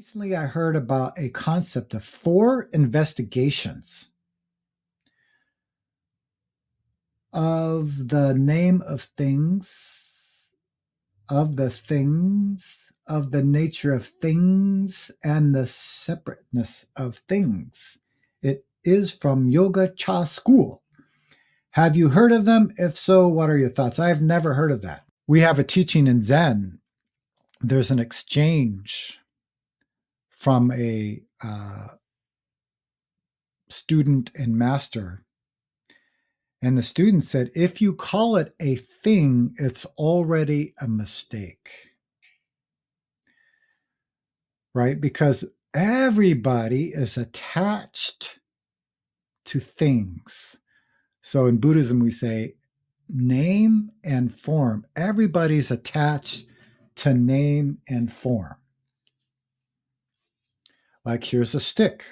Recently, I heard about a concept of 4 investigations of the name of things, of the things, of the nature of things, and the separateness of things. It is from Yoga Cha School. Have you heard of them? If so, what are your thoughts? I have never heard of that. We have a teaching in Zen. There's an exchange from a student and master. And the student said, if you call it a thing, it's already a mistake. Right? Because everybody is attached to things. So in Buddhism, we say name and form. Everybody's attached to name and form. Like here's a stick.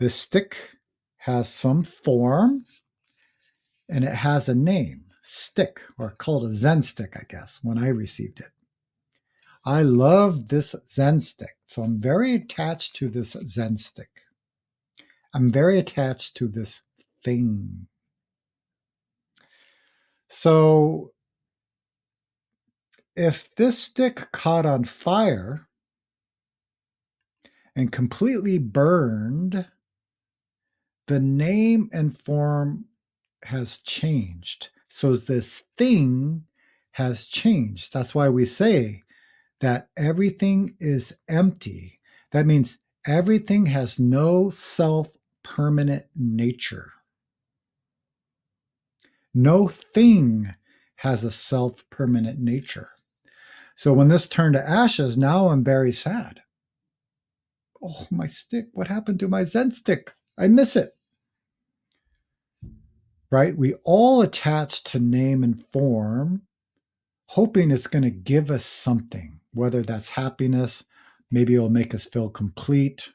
This stick has some form and it has a name, stick, or called a Zen stick, I guess, when I received it. I love this Zen stick, so I'm very attached to this Zen stick. I'm very attached to this thing. So if this stick caught on fire and completely burned, the name and form has changed. So this thing has changed. That's why we say that everything is empty. That means everything has no self-permanent nature. No thing has a self-permanent nature. So when this turned to ashes, now I'm very sad. Oh, my stick. What happened to my Zen stick? I miss it. Right? We all attach to name and form, hoping it's going to give us something, whether that's happiness, maybe it'll make us feel complete,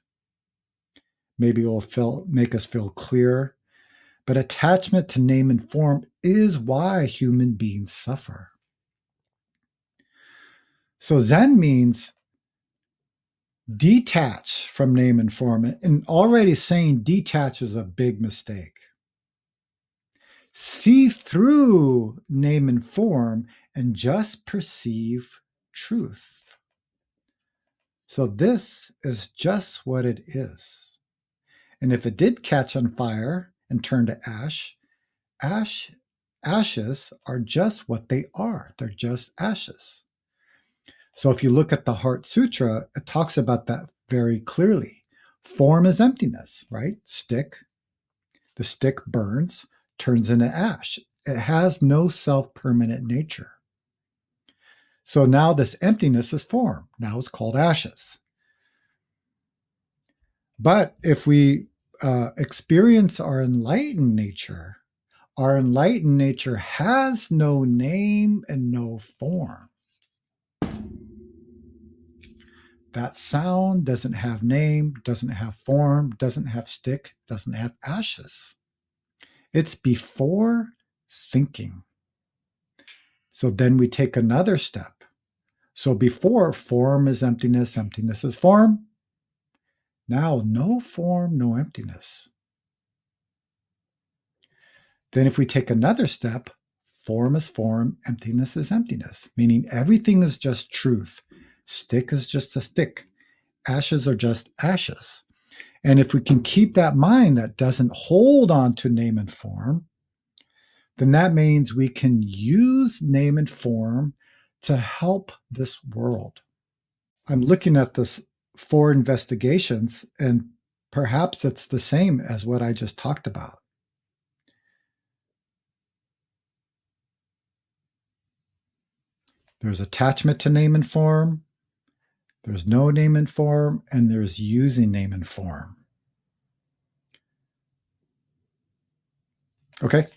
maybe it'll make us feel clear. But attachment to name and form is why human beings suffer. So Zen means detach from name and form. And already saying detach is a big mistake. See through name and form and just perceive truth. So this is just what it is. And if it did catch on fire and turn to ashes are just what they are. They're just ashes. So if you look at the Heart Sutra, it talks about that very clearly. Form is emptiness, right? The stick burns, turns into ash. It has no self-permanent nature. So now this emptiness is form. Now it's called ashes. But if we experience our enlightened nature has no name and no form. That sound doesn't have name, doesn't have form, doesn't have stick, doesn't have ashes. It's before thinking. So then we take another step. So before, form is emptiness, emptiness is form. Now, no form, no emptiness. Then if we take another step, form is form, emptiness is emptiness, meaning everything is just truth. Stick is just a stick. Ashes are just ashes. And if we can keep that mind that doesn't hold on to name and form, then that means we can use name and form to help this world. I'm looking at this 4 investigations, and perhaps it's the same as what I just talked about. There's attachment to name and form, there's no name and form, and there's using name and form. Okay.